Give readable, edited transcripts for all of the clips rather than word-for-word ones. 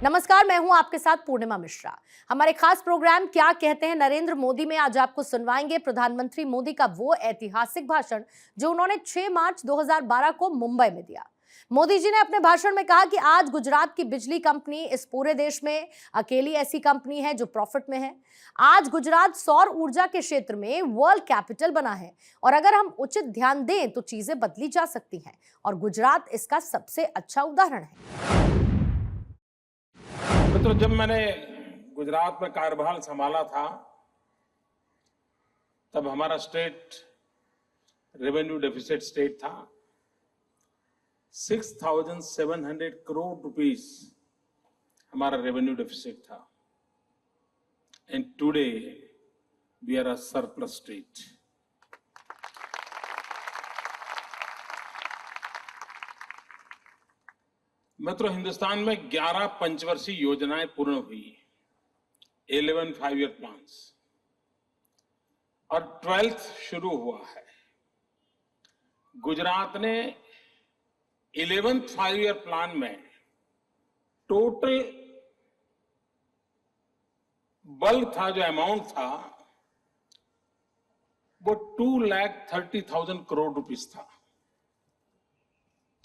नमस्कार, मैं हूं आपके साथ पूर्णिमा मिश्रा। हमारे खास प्रोग्राम क्या कहते हैं नरेंद्र मोदी में आज आपको सुनवाएंगे प्रधानमंत्री मोदी का वो ऐतिहासिक भाषण जो उन्होंने 6 मार्च 2012 को मुंबई में दिया। मोदी जी ने अपने भाषण में कहा कि आज गुजरात की बिजली कंपनी इस पूरे देश में अकेली ऐसी कंपनी है जो प्रॉफिट में है। आज गुजरात सौर ऊर्जा के क्षेत्र में वर्ल्ड कैपिटल बना है और अगर हम उचित ध्यान दें तो चीजें बदली जा सकती हैं और गुजरात इसका सबसे अच्छा उदाहरण है। तो जब मैंने गुजरात में कार्यभार संभाला था तब हमारा स्टेट रेवेन्यू डेफिसिट स्टेट था। 6,700 करोड़ रुपीस हमारा रेवेन्यू डेफिसिट था and today we are a surplus state. मित्रों, हिंदुस्तान में 11 पंचवर्षीय योजनाएं पूर्ण हुई, 11 5-year प्लान्स और 12th शुरू हुआ है। गुजरात ने 11th 5-year प्लान में टोटल बल्क था, जो अमाउंट था वो 2,30,000 करोड़ रुपीस था।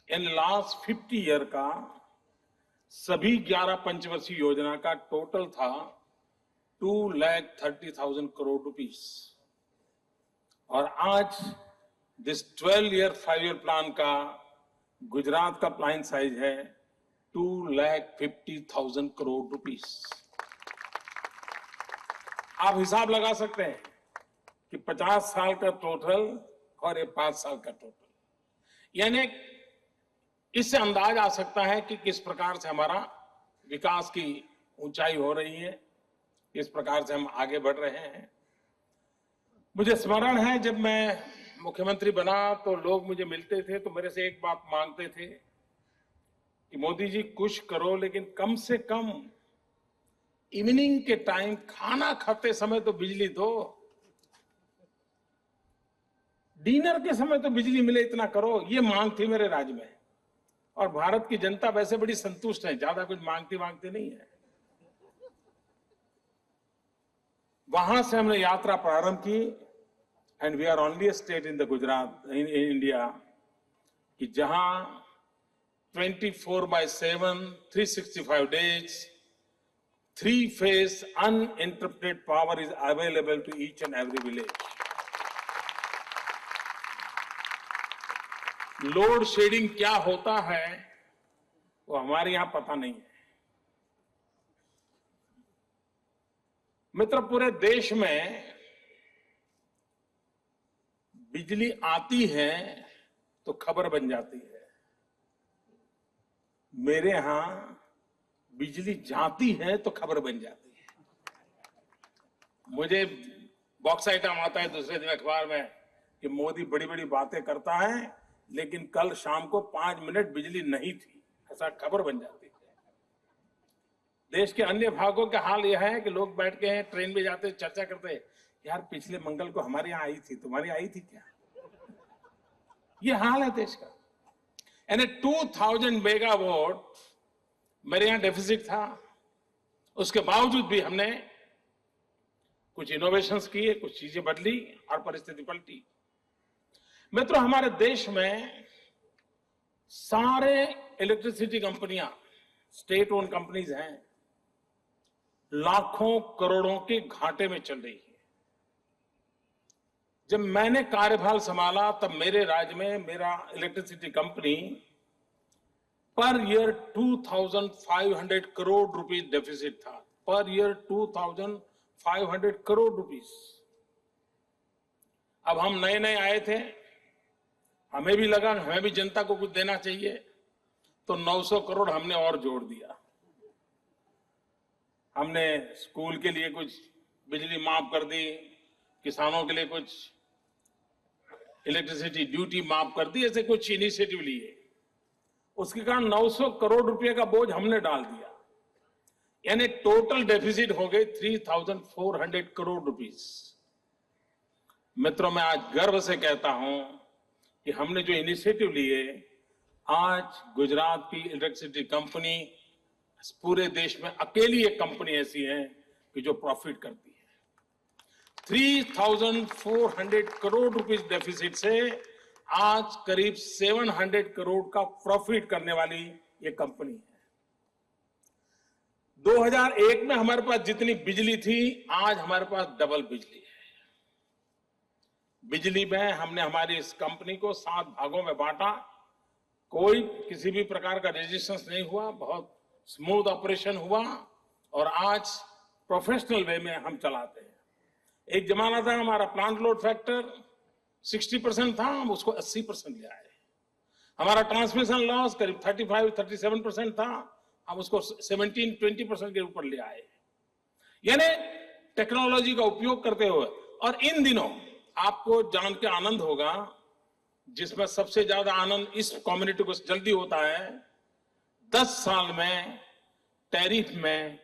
इन लास्ट 50 ईयर का सभी 11 पंचवर्षीय योजना का टोटल था 2,30,000 करोड़ रुपीस और आज दिस 12-year 5-year प्लान का गुजरात का प्लान साइज है 2,50,000 करोड़ रुपीस। आप हिसाब लगा सकते हैं कि 50 साल का टोटल और ये 5 साल का टोटल, यानी इससे अंदाज आ सकता है कि किस प्रकार से हमारा विकास की ऊंचाई हो रही है, किस प्रकार से हम आगे बढ़ रहे हैं। मुझे स्मरण है जब मैं मुख्यमंत्री बना तो लोग मुझे मिलते थे तो मेरे से एक बात मांगते थे कि मोदी जी कुछ करो लेकिन कम से कम इवनिंग के टाइम खाना खाते समय तो बिजली दो, डिनर के समय तो बिजली मिले, इतना करो। ये मांग थी मेरे राज्य में और भारत की जनता वैसे बड़ी संतुष्ट है, ज्यादा कुछ मांगती नहीं है। वहां से हमने यात्रा प्रारंभ की and we are only state in the Gujarat in India कि जहां 24/7 365 days 3-phase uninterrupted power is available to each and every village. Load shedding क्या होता है वो हमारे यहां पता नहीं है। मित्र, पूरे देश में बिजली आती है तो खबर बन जाती है। मेरे यहां बिजली जाती है तो खबर बन जाती है। मुझे बॉक्स आइटम आता है दूसरे दिन अखबार में कि मोदी बड़ी बड़ी बातें करता है लेकिन कल शाम को 5 मिनट बिजली नहीं थी, ऐसा खबर बन जाती है। देश के अन्य भागों का हाल यह है कि लोग बैठ के ट्रेन में जाते चर्चा करते, यार पिछले मंगल को हमारे यहां आई थी, तुम्हारी आई थी क्या? ये हाल है देश का। यानी 2000 मेगावाट मेरे यहां डेफिसिट था, उसके बावजूद भी हमने कुछ इनोवेशंस किए, कुछ चीजें बदली और परिस्थिति पलटी। मित्रों, हमारे देश में सारे इलेक्ट्रिसिटी कंपनियां स्टेट ओन कंपनीज हैं, लाखों करोड़ों के घाटे में चल रही है। जब मैंने कार्यभार संभाला तब मेरे राज्य में मेरा electricity company per year 2,500 crore rupees deficit था। Per year 2,500 crore rupees. अब हम नए आए थे, हमें भी लगा हमें भी जनता को कुछ देना चाहिए, तो 900 करोड़ हमने और जोड़ दिया। हमने स्कूल के लिए कुछ बिजली माफ कर दी, किसानों के लिए कुछ इलेक्ट्रिसिटी ड्यूटी माफ कर दी, ऐसे कुछ इनिशिएटिव लिए। उसके कारण 900 करोड़ रुपए का बोझ हमने डाल दिया, यानी टोटल डेफिसिट हो गए 3,400 करोड़ रुपीस। मित्रों, मैं आज गर्व से कहता हूं कि हमने जो इनिशिएटिव लिए, आज गुजरात की इलेक्ट्रिसिटी कंपनी पूरे देश में अकेली एक कंपनी ऐसी है कि जो प्रॉफिट करती है। 3,400 करोड़ रुपीस डेफिसिट से आज करीब 700 करोड़ का प्रॉफिट करने वाली ये कंपनी है। 2001 में हमारे पास जितनी बिजली थी, आज हमारे पास डबल बिजली है। बिजली में हमने हमारी इस कंपनी को 7 भागों में बांटा। कोई किसी भी प्रकार का रेजिस्टेंस नहीं हुआ, बहुत स्मूथ ऑपरेशन हुआ और आज प्रोफेशनल वे में हम चलाते हैं। एक जमाना था हमारा प्लांट लोड फैक्टर 60% था, हम उसको 80% ले आए। हमारा ट्रांसमिशन लॉस करीब 35-37% था, हम उसको 17-20% के ऊपर ले आए। यानी टेक्नोलॉजी का उपयोग करते हुए। और इन दिनों आपको जान के आनंद होगा, जिसमें सबसे ज्यादा आनंद इस कम्युनिटी को जल्दी होता है, 10 साल में टैरिफ में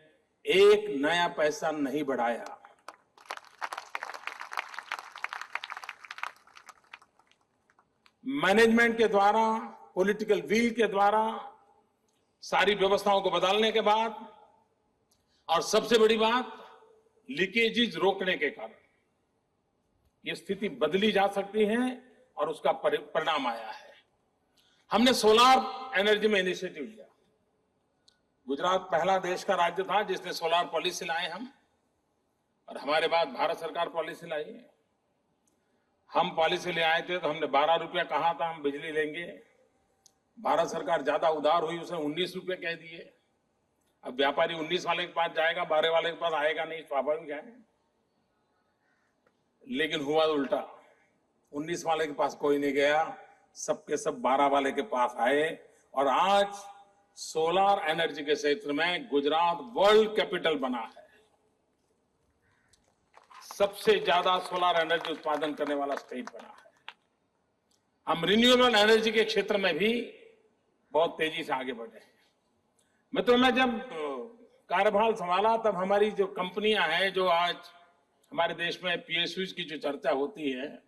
एक नया पैसा नहीं बढ़ाया। मैनेजमेंट के द्वारा, पॉलिटिकल विल के द्वारा सारी व्यवस्थाओं को बदलने के बाद, और सबसे बड़ी बात लीकेजेस रोकने के कारण ये स्थिति बदली जा सकती है और उसका परिणाम आया है। हमने सोलार एनर्जी में इनिशिएटिव लिया। गुजरात पहला देश का राज्य था जिसने सोलार पॉलिसी लाए हम, और हमारे बाद भारत सरकार पॉलिसी लाई है। हम पॉलिसी ले आए थे तो हमने 12 रुपया कहा था हम बिजली लेंगे। भारत सरकार ज्यादा उदार हुई, उसने 19 रुपये कह दिए। अब व्यापारी 19 वाले के पास जाएगा, 12 वाले के पास आएगा नहीं, स्वाभाविक है। लेकिन हुआ उल्टा, 19 वाले के पास कोई नहीं गया, सबके सब 12 वाले के पास आए। और आज सोलार एनर्जी के क्षेत्र में गुजरात वर्ल्ड कैपिटल बना है। सबसे ज्यादा सोलार एनर्जी उत्पादन करने वाला स्टेट बना है। हम रिन्यूएबल एनर्जी के क्षेत्र में भी बहुत तेजी से आगे बढ़े हैं। मित्रों, मैं जब कार्यभार संभाला तब हमारी जो कंपनियां हैं, जो आज हमारे देश में पीएसयूज की जो चर्चा होती है,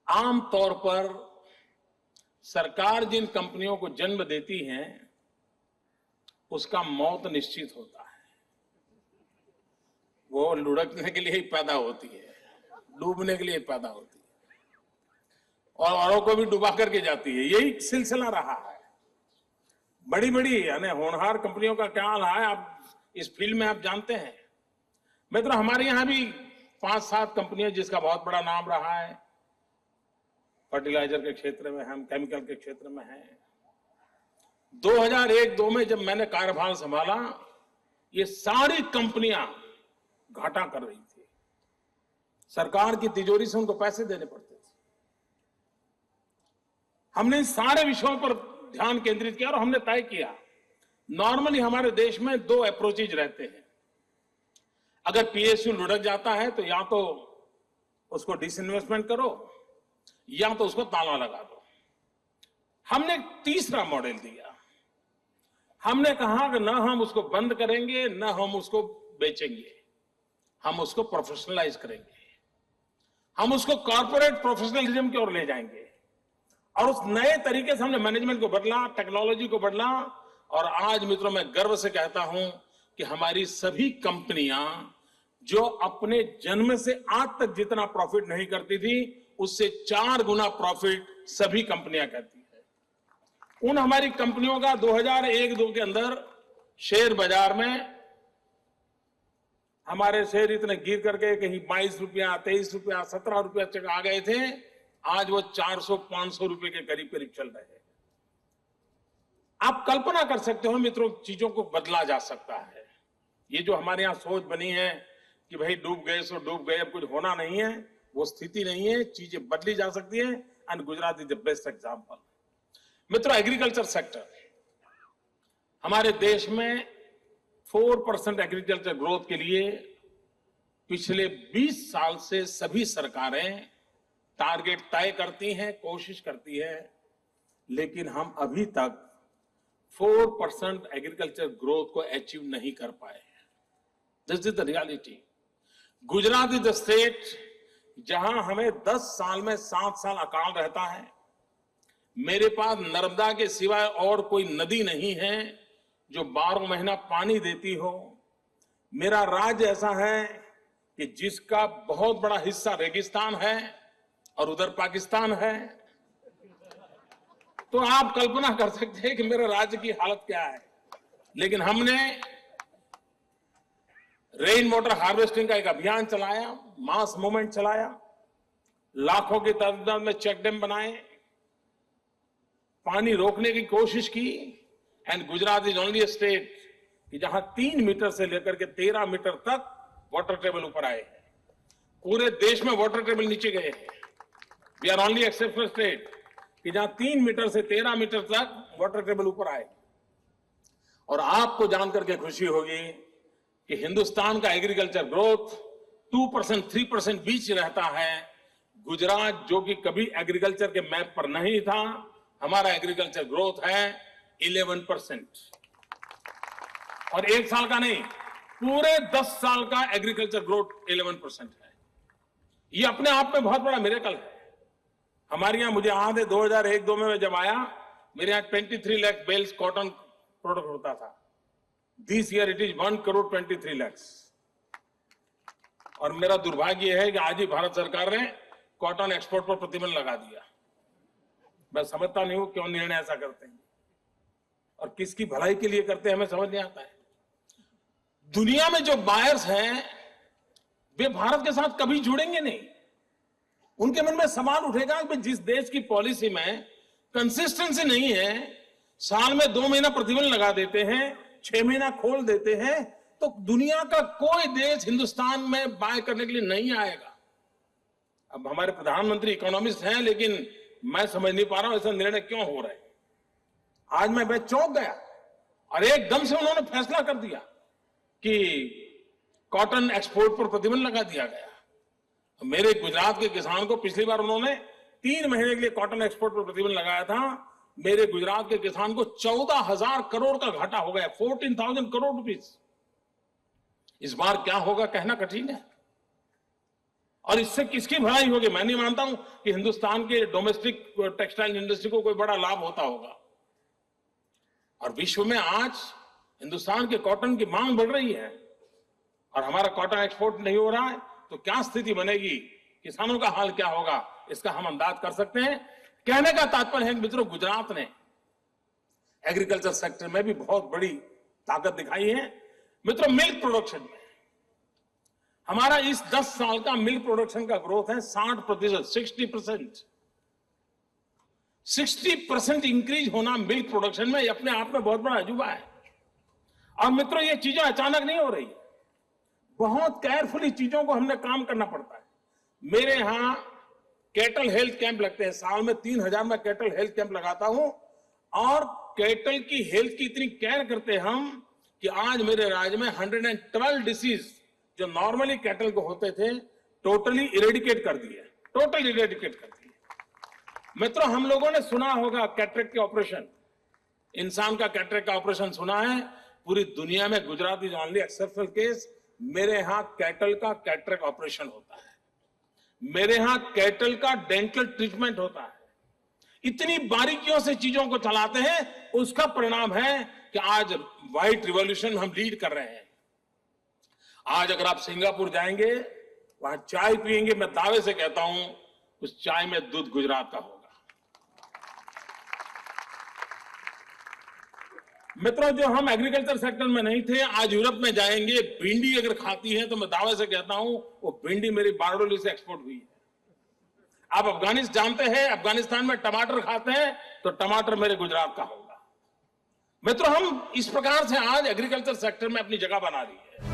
आमतौर पर सरकार जिन कंपनियों को जन्म देती है उसका मौत निश्चित होता है। वो लुढ़कने के लिए ही पैदा होती है, डूबने के लिए पैदा होती है और औरों को भी डुबा करके जाती है। यही सिलसिला रहा है। बड़ी बड़ी यानी होनहार कंपनियों का क्या हाल है आप इस फील्ड में आप जानते हैं। मित्रों, हमारे यहां भी 5-7 कंपनियां जिसका बहुत बड़ा नाम रहा है, फर्टिलाइजर के क्षेत्र में हम, केमिकल के क्षेत्र में हैं। 2001-2 में जब मैंने कार्यभार संभाला, ये सारी कंपनियां घाटा कर रही थी। सरकार की तिजोरी से उनको पैसे देने पड़ते थे। हमने इन सारे विषयों पर ध्यान केंद्रित किया और हमने तय किया, नॉर्मली हमारे देश में 2 अप्रोचेज रहते हैं। अगर पीएसयू लुढ़क जाता है तो या तो उसको डिसइन्वेस्टमेंट करो या तो उसको ताला लगा दो। हमने एक तीसरा मॉडल दिया। हमने कहा कि न हम उसको बंद करेंगे, न हम उसको बेचेंगे, हम उसको प्रोफेशनलाइज करेंगे, हम उसको कॉर्पोरेट प्रोफेशनलिज्म की ओर ले जाएंगे। और उस नए तरीके से हमने मैनेजमेंट को बदला, टेक्नोलॉजी को बदला। और आज मित्रों, मैं गर्व से कहता हूं कि हमारी सभी कंपनियां जो अपने जन्म से आज तक जितना प्रॉफिट नहीं करती थी, उससे 4 गुना प्रॉफिट सभी कंपनियां करती है। उन हमारी कंपनियों का 2001-2 के अंदर शेयर बाजार में हमारे शेयर इतने गिर करके कहीं 22 रुपया, 23 रुपया, 17 रुपया तक आ गए थे। आज वो 400-500 रुपए के करीब करीब चल रहे हैं। आप कल्पना कर सकते हो मित्रों, चीजों को बदला जा सकता है। ये जो हमारे यहां सोच बनी है कि भाई डूब गए सो डूब गए, अब कुछ होना नहीं है, वो स्थिति नहीं है। चीजें बदली जा सकती है। And Gujarat is the best example. मित्रों, एग्रीकल्चर सेक्टर हमारे देश में 4% एग्रीकल्चर ग्रोथ के लिए पिछले 20 साल से सभी सरकारें टारगेट तय करती हैं, कोशिश करती है, लेकिन हम अभी तक 4% एग्रीकल्चर ग्रोथ को अचीव नहीं कर पाए। This is the reality. Gujarat is the state जहां हमें 10 साल में 7 साल अकाल रहता है। मेरे पास नर्मदा के सिवाय और कोई नदी नहीं है जो 12 महीना पानी देती हो। मेरा राज्य ऐसा है कि जिसका बहुत बड़ा हिस्सा रेगिस्तान है और उधर पाकिस्तान है। तो आप कल्पना कर सकते हैं कि मेरे राज्य की हालत क्या है। लेकिन हमने रेन वाटर हार्वेस्टिंग का एक अभियान चलाया, मास मूवमेंट चलाया, लाखों की तादाद में चेक डैम बनाए, पानी रोकने की कोशिश की। And Gujarat is only state कि जहां 3 मीटर से लेकर के 13 मीटर तक वाटर टेबल ऊपर आए हैं। पूरे देश में वाटर टेबल नीचे गए हैं। We are only exceptional state कि जहां 3 मीटर से 13 मीटर तक वाटर टेबल ऊपर आए। और आपको जानकर के खुशी होगी कि हिंदुस्तान का एग्रीकल्चर ग्रोथ 2%, 3% बीच रहता है। गुजरात जो कि कभी एग्रीकल्चर के मैप पर नहीं था, हमारा एग्रीकल्चर ग्रोथ है 11%। और 1 साल का नहीं, पूरे 10 साल का एग्रीकल्चर ग्रोथ 11% है। ये अपने आप में बहुत बड़ा मिरेकल है। हमारे यहां, मुझे याद है 2001-2 में जब आया, मेरे यहां 23 लाख बेल्स कॉटन प्रोडक्ट होता था। This year it is 1 crore 23 lakh. और मेरा दुर्भाग्य है कि आज ही भारत सरकार ने कॉटन एक्सपोर्ट पर प्रतिबंध लगा दिया। मैं समझता नहीं हूं क्यों निर्णय ऐसा करते हैं और किसकी भलाई के लिए करते हैं, हमें समझ नहीं आता है। दुनिया में जो बायर्स हैं वे भारत के साथ कभी जुड़ेंगे नहीं। उनके मन में सवाल उठेगा कि जिस देश की पॉलिसी में कंसिस्टेंसी नहीं है, साल में 2 महीना प्रतिबंध लगा देते हैं, 6 महीना खोल देते हैं, तो दुनिया का कोई देश हिंदुस्तान में बाय करने के लिए नहीं आएगा। अब हमारे प्रधानमंत्री इकोनॉमिस्ट हैं, लेकिन मैं समझ नहीं पा रहा हूं ऐसा निर्णय क्यों हो रहा है। आज मैं चौंक गया और एकदम से उन्होंने फैसला कर दिया कि कॉटन एक्सपोर्ट पर प्रतिबंध लगा दिया गया। मेरे गुजरात के किसान को पिछली बार उन्होंने 3 महीने के लिए कॉटन एक्सपोर्ट पर प्रतिबंध लगाया था। मेरे गुजरात के किसान को 14,000 करोड़ का घाटा हो गया, 14,000 करोड़ रुपीस। इस बार क्या होगा कहना कठिन है। और इससे किसकी भलाई होगी? मैं नहीं मानता हूं कि हिंदुस्तान के डोमेस्टिक टेक्सटाइल इंडस्ट्री को कोई बड़ा लाभ होता होगा। और विश्व में आज हिंदुस्तान के कॉटन की मांग बढ़ रही है और हमारा कॉटन एक्सपोर्ट नहीं हो रहा है, तो क्या स्थिति बनेगी, किसानों का हाल क्या होगा, इसका हम अंदाज कर सकते हैं। कहने का तात्पर्य है कि मित्रों, गुजरात ने एग्रीकल्चर सेक्टर में भी बहुत बड़ी ताकत दिखाई है। मित्रों, मिल्क प्रोडक्शन में हमारा इस 10 साल का मिल्क प्रोडक्शन का ग्रोथ है 60%, 60%। 60% इंक्रीज होना मिल्क प्रोडक्शन में अपने आप में बहुत बड़ा अजूबा है। और मित्रों, ये चीजें अचानक नहीं हो रही, बहुत केयरफुली चीजों को हमने काम करना पड़ता है। मेरे यहां कैटल हेल्थ कैंप लगते हैं, साल में 3000 में कैटल हेल्थ कैंप लगाता हूं। और कैटल की हेल्थ की इतनी केयर करते हैं हम कि आज मेरे राज्य में 112 डिसीज जो नॉर्मली कैटल को होते थे, टोटली इरेडिकेट कर दिए, टोटल इरेडिकेट कर दिए। मित्रों, हम लोगों ने सुना होगा कैटरेक्ट के ऑपरेशन, इंसान का कैटरेक्ट का ऑपरेशन सुना है। पूरी दुनिया में Gujarat is only exceptional case. मेरे यहां कैटल का कैटरेक्ट ऑपरेशन होता है, मेरे यहां कैटल का डेंटल ट्रीटमेंट होता है। इतनी बारीकियों से चीजों को चलाते हैं, उसका परिणाम है कि आज व्हाइट रिवॉल्यूशन हम लीड कर रहे हैं। आज अगर आप सिंगापुर जाएंगे, वहां चाय पिएंगे, मैं दावे से कहता हूं उस चाय में दूध गुजरात का होगा। मित्रों, जो हम एग्रीकल्चर सेक्टर में नहीं थे, आज यूरोप में जाएंगे, भिंडी अगर खाती है तो मैं दावे से कहता हूं वो भिंडी मेरी बारडोली से एक्सपोर्ट हुई है। आप अफगानिस्तान जानते हैं, अफगानिस्तान में टमाटर खाते हैं तो टमाटर मेरे गुजरात का होगा। मित्रों, हम इस प्रकार से आज एग्रीकल्चर सेक्टर में अपनी जगह बना ली है।